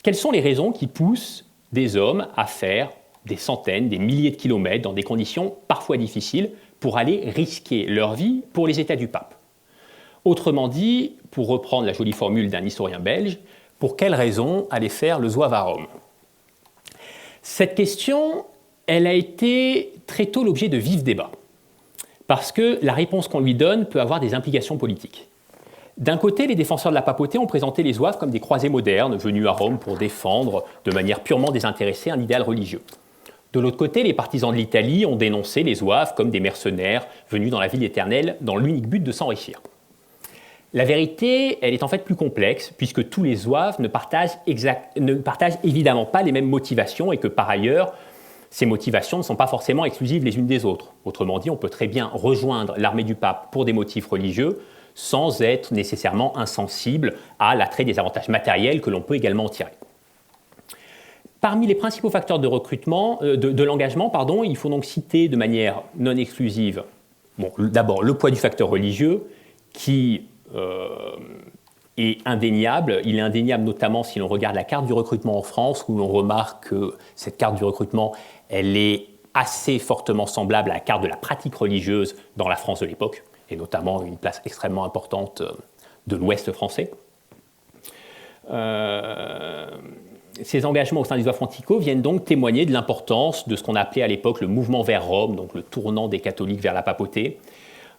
Speaker 2: Quelles sont les raisons qui poussent des hommes à faire des centaines, des milliers de kilomètres dans des conditions parfois difficiles pour aller risquer leur vie pour les états du pape? Autrement dit, pour reprendre la jolie formule d'un historien belge, pour quelles raisons aller faire le zouave à Rome? Cette question, elle a été très tôt l'objet de vifs débats, parce que la réponse qu'on lui donne peut avoir des implications politiques. D'un côté, les défenseurs de la papauté ont présenté les zouaves comme des croisés modernes venus à Rome pour défendre de manière purement désintéressée un idéal religieux. De l'autre côté, les partisans de l'Italie ont dénoncé les zouaves comme des mercenaires venus dans la ville éternelle dans l'unique but de s'enrichir. La vérité, elle est en fait plus complexe, puisque tous les zouaves ne partagent évidemment pas les mêmes motivations et que par ailleurs, ces motivations ne sont pas forcément exclusives les unes des autres. Autrement dit, on peut très bien rejoindre l'armée du pape pour des motifs religieux, sans être nécessairement insensible à l'attrait des avantages matériels que l'on peut également en tirer. Parmi les principaux facteurs de recrutement, de l'engagement, il faut donc citer de manière non exclusive, d'abord le poids du facteur religieux, qui est indéniable. Il est indéniable notamment si l'on regarde la carte du recrutement en France, où l'on remarque que cette carte du recrutement, elle est assez fortement semblable à la carte de la pratique religieuse dans la France de l'époque, et notamment une place extrêmement importante de l'Ouest français. Ces engagements au sein des zouaves ponticaux viennent donc témoigner de l'importance de ce qu'on appelait à l'époque le mouvement vers Rome, donc le tournant des catholiques vers la papauté,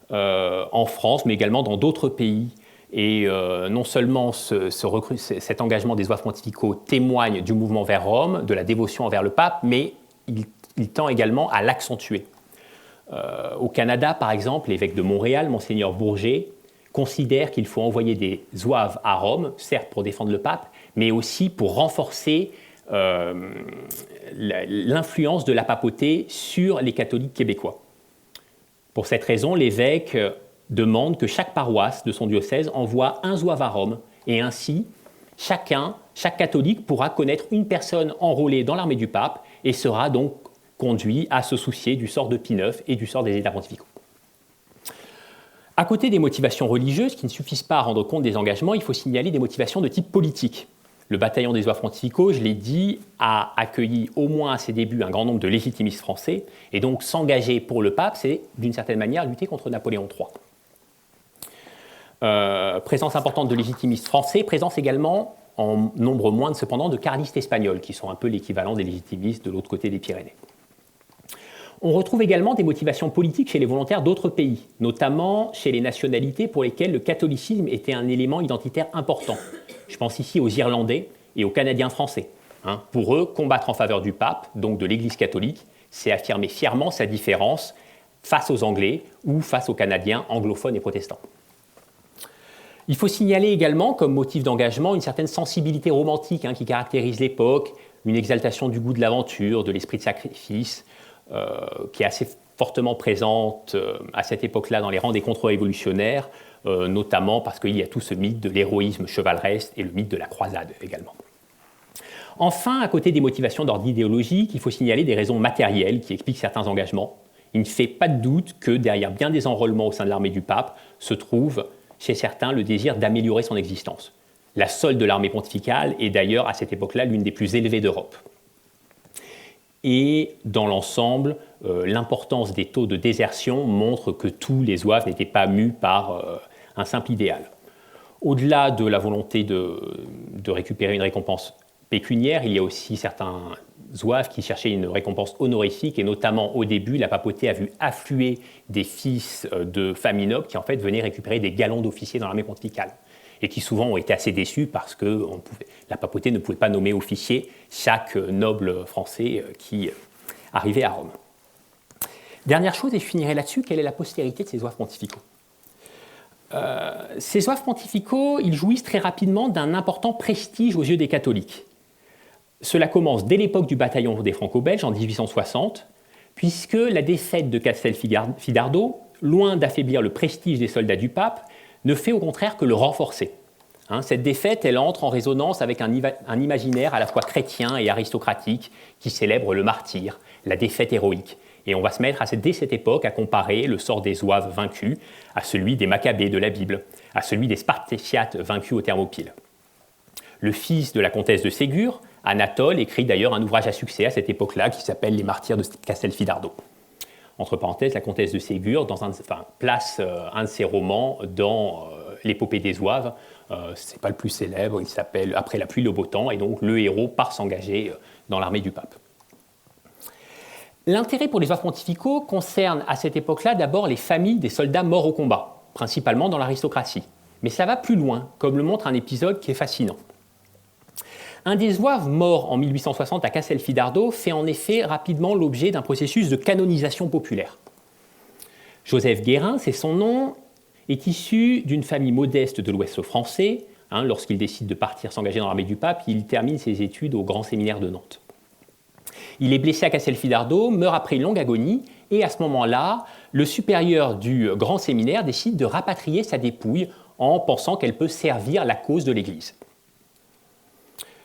Speaker 2: en France, mais également dans d'autres pays. Et non seulement cet engagement des zouaves pontificaux témoigne du mouvement vers Rome, de la dévotion envers le pape, mais il tend également à l'accentuer. Au Canada, par exemple, l'évêque de Montréal, Monseigneur Bourget, considère qu'il faut envoyer des zouaves à Rome, certes pour défendre le pape, mais aussi pour renforcer l'influence de la papauté sur les catholiques québécois. Pour cette raison, l'évêque demande que chaque paroisse de son diocèse envoie un zouave à Rome, et ainsi, chaque catholique pourra connaître une personne enrôlée dans l'armée du pape et sera donc conduit à se soucier du sort de Pie IX et du sort des États pontificaux. À côté des motivations religieuses qui ne suffisent pas à rendre compte des engagements, il faut signaler des motivations de type politique. Le bataillon des zouaves pontificaux, je l'ai dit, a accueilli au moins à ses débuts un grand nombre de légitimistes français, et donc s'engager pour le pape, c'est d'une certaine manière lutter contre Napoléon III. Présence importante de légitimistes français, présence également en nombre moindre cependant de carlistes espagnols, qui sont un peu l'équivalent des légitimistes de l'autre côté des Pyrénées. On retrouve également des motivations politiques chez les volontaires d'autres pays, notamment chez les nationalités pour lesquelles le catholicisme était un élément identitaire important. Je pense ici aux Irlandais et aux Canadiens français. Pour eux, combattre en faveur du pape, donc de l'Église catholique, c'est affirmer fièrement sa différence face aux Anglais ou face aux Canadiens anglophones et protestants. Il faut signaler également comme motif d'engagement une certaine sensibilité romantique qui caractérise l'époque, une exaltation du goût de l'aventure, de l'esprit de sacrifice, qui est assez fortement présente à cette époque-là dans les rangs des contre-révolutionnaires, notamment parce qu'il y a tout ce mythe de l'héroïsme chevaleresque et le mythe de la croisade également. Enfin, à côté des motivations d'ordre idéologique, il faut signaler des raisons matérielles qui expliquent certains engagements. Il ne fait pas de doute que derrière bien des enrôlements au sein de l'armée du pape se trouve chez certains le désir d'améliorer son existence. La solde de l'armée pontificale est d'ailleurs à cette époque-là l'une des plus élevées d'Europe. Et dans l'ensemble, l'importance des taux de désertion montre que tous les zouaves n'étaient pas mus par un simple idéal. Au-delà de la volonté de récupérer une récompense pécuniaire, il y a aussi certains zouaves qui cherchaient une récompense honorifique, et notamment au début, la papauté a vu affluer des fils de familles nobles qui en fait venaient récupérer des galons d'officiers dans l'armée pontificale, et qui souvent ont été assez déçus parce que la papauté ne pouvait pas nommer officier chaque noble français qui arrivait à Rome. Dernière chose, et je finirai là-dessus, quelle est la postérité de ces zouaves pontificaux ? Ces zouaves pontificaux, ils jouissent très rapidement d'un important prestige aux yeux des catholiques. Cela commence dès l'époque du bataillon des Franco-Belges en 1860, puisque la défaite de Castelfidardo, loin d'affaiblir le prestige des soldats du pape, ne fait au contraire que le renforcer. Cette défaite, elle entre en résonance avec un imaginaire à la fois chrétien et aristocratique qui célèbre le martyre, la défaite héroïque. Et on va se mettre dès cette époque à comparer le sort des Zouaves vaincus à celui des Maccabées de la Bible, à celui des Spartiates vaincus aux Thermopyles. Le fils de la comtesse de Ségur, Anatole, écrit d'ailleurs un ouvrage à succès à cette époque-là qui s'appelle « Les martyrs de Castelfidardo ». Entre parenthèses, la comtesse de Ségur place un de ses romans dans l'épopée des Zouaves. Ce n'est pas le plus célèbre, il s'appelle « Après la pluie, le beau temps », et donc le héros part s'engager dans l'armée du pape. L'intérêt pour les zouaves pontificaux concerne à cette époque-là d'abord les familles des soldats morts au combat, principalement dans l'aristocratie. Mais ça va plus loin, comme le montre un épisode qui est fascinant. Un des zouaves morts en 1860 à Castelfidardo fait en effet rapidement l'objet d'un processus de canonisation populaire. Joseph Guérin, c'est son nom, est issu d'une famille modeste de l'Ouest français. Lorsqu'il décide de partir s'engager dans l'armée du pape, il termine ses études au Grand Séminaire de Nantes. Il est blessé à Castelfidardo, meurt après une longue agonie, et à ce moment-là, le supérieur du Grand Séminaire décide de rapatrier sa dépouille en pensant qu'elle peut servir la cause de l'Église.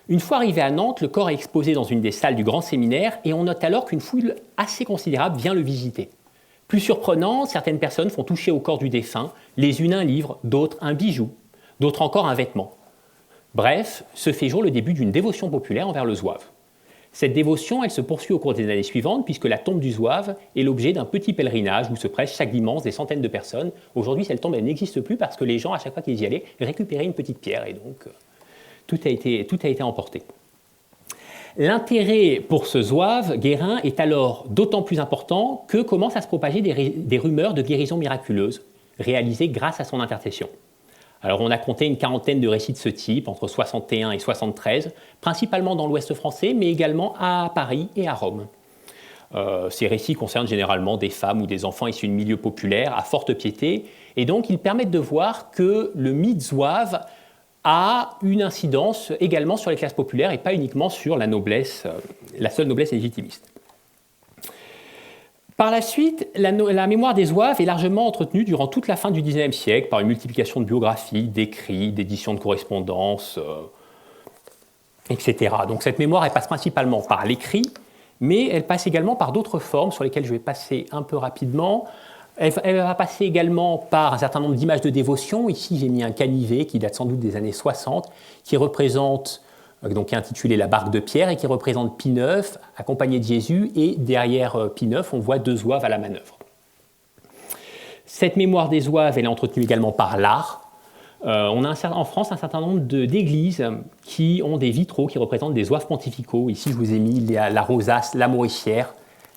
Speaker 2: Une fois arrivé à Nantes, le corps est exposé dans une des salles du Grand Séminaire et on note alors qu'une foule assez considérable vient le visiter. Plus surprenant, certaines personnes font toucher au corps du défunt, les unes un livre, d'autres un bijou, d'autres encore un vêtement. Bref, se fait jour le début d'une dévotion populaire envers le zouave. Cette dévotion, elle se poursuit au cours des années suivantes puisque la tombe du zouave est l'objet d'un petit pèlerinage où se prêchent chaque dimanche des centaines de personnes. Aujourd'hui, cette tombe elle n'existe plus parce que les gens, à chaque fois qu'ils y allaient, récupéraient une petite pierre et donc tout a été emporté. L'intérêt pour ce zouave, Guérin, est alors d'autant plus important que commencent à se propager des rumeurs de guérison miraculeuse réalisées grâce à son intercession. Alors on a compté une quarantaine de récits de ce type entre 61 et 73, principalement dans l'Ouest français, mais également à Paris et à Rome. Ces récits concernent généralement des femmes ou des enfants issus de milieux populaires à forte piété, et donc ils permettent de voir que le mythe zouave a une incidence également sur les classes populaires et pas uniquement sur la noblesse, la seule noblesse légitimiste. Par la suite, la mémoire des zouaves est largement entretenue durant toute la fin du XIXe siècle par une multiplication de biographies, d'écrits, d'éditions de correspondances, etc. Donc cette mémoire, elle passe principalement par l'écrit, mais elle passe également par d'autres formes sur lesquelles je vais passer un peu rapidement. Elle va passer également par un certain nombre d'images de dévotion. Ici, j'ai mis un canivet qui date sans doute des années 60, qui représente, donc qui est intitulé La barque de Pierre et qui représente Pie IX, accompagné de Jésus, et derrière Pie IX, on voit deux zouaves à la manœuvre. Cette mémoire des zouaves, elle est entretenue également par l'art. On a en France un certain nombre d'églises qui ont des vitraux qui représentent des zouaves pontificaux. Ici, je vous ai mis la rosace, la Mauricière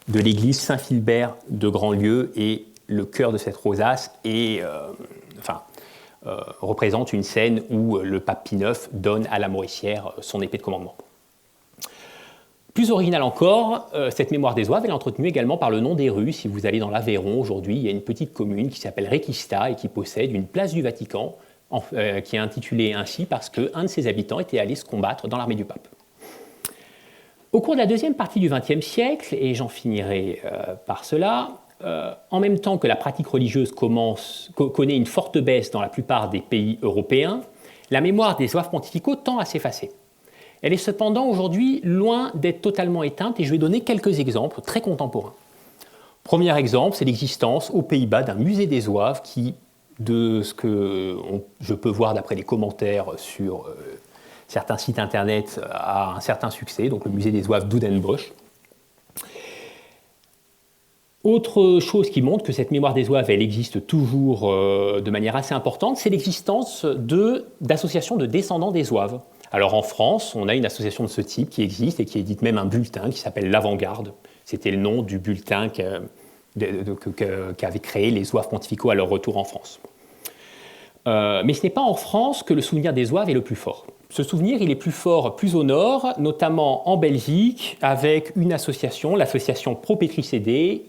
Speaker 2: de l'église Saint-Philbert de Grandlieu, et le cœur de cette rosace représente une scène où le pape Pie IX donne à la Mauricière son épée de commandement. Plus original encore, cette mémoire des zouaves est entretenue également par le nom des rues. Si vous allez dans l'Aveyron, aujourd'hui, il y a une petite commune qui s'appelle Requista et qui possède une place du Vatican qui est intitulée ainsi parce qu'un de ses habitants était allé se combattre dans l'armée du pape. Au cours de la deuxième partie du XXe siècle, et j'en finirai par cela, en même temps que la pratique religieuse connaît une forte baisse dans la plupart des pays européens, la mémoire des zouaves pontificaux tend à s'effacer. Elle est cependant aujourd'hui loin d'être totalement éteinte et je vais donner quelques exemples très contemporains. Premier exemple, c'est l'existence aux Pays-Bas d'un musée des zouaves qui, de ce que je peux voir d'après les commentaires sur certains sites internet, a un certain succès, donc le musée des zouaves d'Oudenbosch. Autre chose qui montre que cette mémoire des zouaves, elle existe toujours de manière assez importante, c'est l'existence d'associations de descendants des zouaves. Alors en France, on a une association de ce type qui existe et qui édite même un bulletin qui s'appelle l'Avant-Garde. C'était le nom du bulletin qu'avaient créé les zouaves pontificaux à leur retour en France. Mais ce n'est pas en France que le souvenir des zouaves est le plus fort. Ce souvenir, il est plus fort plus au nord, notamment en Belgique, avec une association, l'association Pro Petricédé,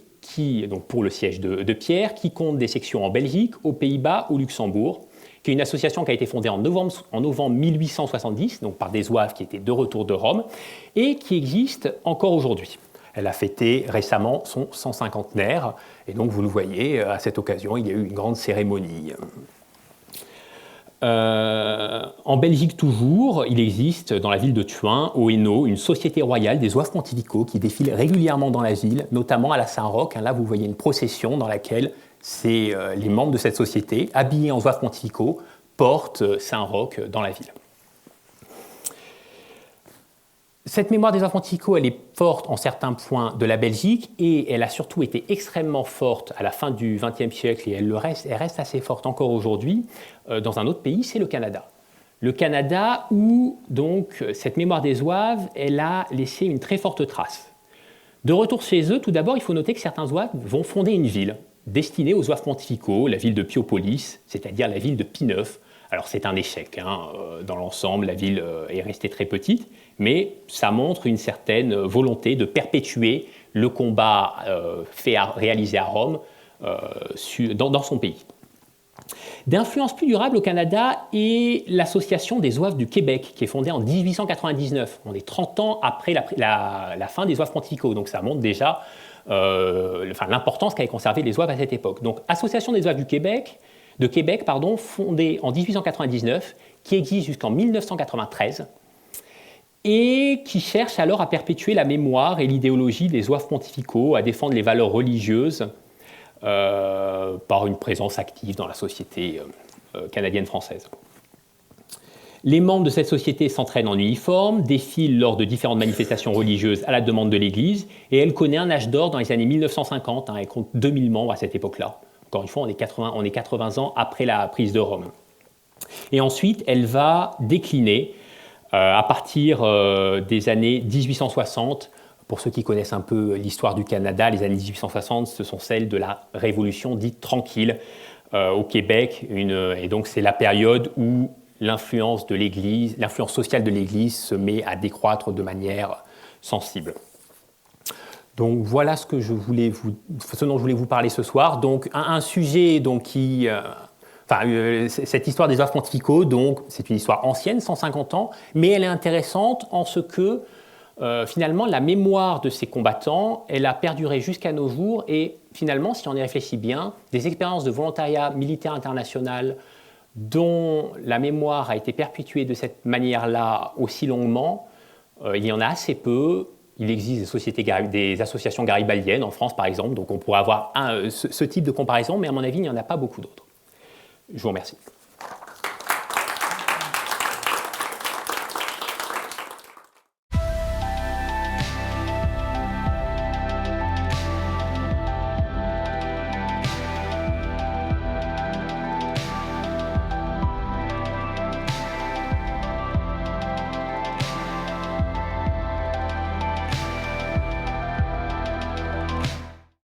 Speaker 2: donc pour le siège de Pierre, qui compte des sections en Belgique, aux Pays-Bas, au Luxembourg, qui est une association qui a été fondée en novembre 1870, donc par des zouaves qui étaient de retour de Rome, et qui existe encore aujourd'hui. Elle a fêté récemment son 150aire, et donc vous le voyez, à cette occasion, il y a eu une grande cérémonie. En Belgique toujours, il existe dans la ville de Thuin, au Hainaut, une société royale des zouaves pontificaux qui défile régulièrement dans la ville, notamment à la Saint-Roch. Là, vous voyez une procession dans laquelle les membres de cette société, habillés en zouaves pontificaux, portent Saint-Roch dans la ville. Cette mémoire des zouaves pontificaux, elle est forte en certains points de la Belgique et elle a surtout été extrêmement forte à la fin du XXe siècle et elle reste assez forte encore aujourd'hui dans un autre pays, c'est le Canada. Le Canada où donc cette mémoire des zouaves, elle a laissé une très forte trace. De retour chez eux, tout d'abord, il faut noter que certains zouaves vont fonder une ville destinée aux zouaves pontificaux, la ville de Piopolis, c'est-à-dire la ville de Pie IX. Alors c'est un échec, dans l'ensemble, la ville est restée très petite, mais ça montre une certaine volonté de perpétuer le combat réalisé à Rome dans son pays. D'influence plus durable au Canada est l'Association des zouaves du Québec, qui est fondée en 1899. On est 30 ans après la fin des zouaves pontificaux, donc ça montre déjà l'importance qu'avaient conservé les zouaves à cette époque. Donc, Association des zouaves de Québec, fondée en 1899, qui existe jusqu'en 1993, et qui cherche alors à perpétuer la mémoire et l'idéologie des zouaves pontificaux, à défendre les valeurs religieuses par une présence active dans la société canadienne-française. Les membres de cette société s'entraînent en uniforme, défilent lors de différentes manifestations religieuses à la demande de l'Église, et elle connaît un âge d'or dans les années 1950, elle compte 2000 membres à cette époque-là. Encore une fois, on est 80 ans après la prise de Rome. Et ensuite, elle va décliner à partir des années 1860. Pour ceux qui connaissent un peu l'histoire du Canada, les années 1860, ce sont celles de la Révolution dite tranquille au Québec. Et donc, c'est la période où l'influence sociale de l'Église se met à décroître de manière sensible. Donc voilà ce dont je voulais vous parler ce soir. Donc un sujet cette histoire des zouaves pontificaux, donc c'est une histoire ancienne, 150 ans, mais elle est intéressante en ce que finalement la mémoire de ces combattants, elle a perduré jusqu'à nos jours et finalement, si on y réfléchit bien, des expériences de volontariat militaire international dont la mémoire a été perpétuée de cette manière-là aussi longuement, il y en a assez peu. Il existe des associations garibaldiennes en France, par exemple, donc on pourrait avoir ce type de comparaison, mais à mon avis, il n'y en a pas beaucoup d'autres. Je vous remercie.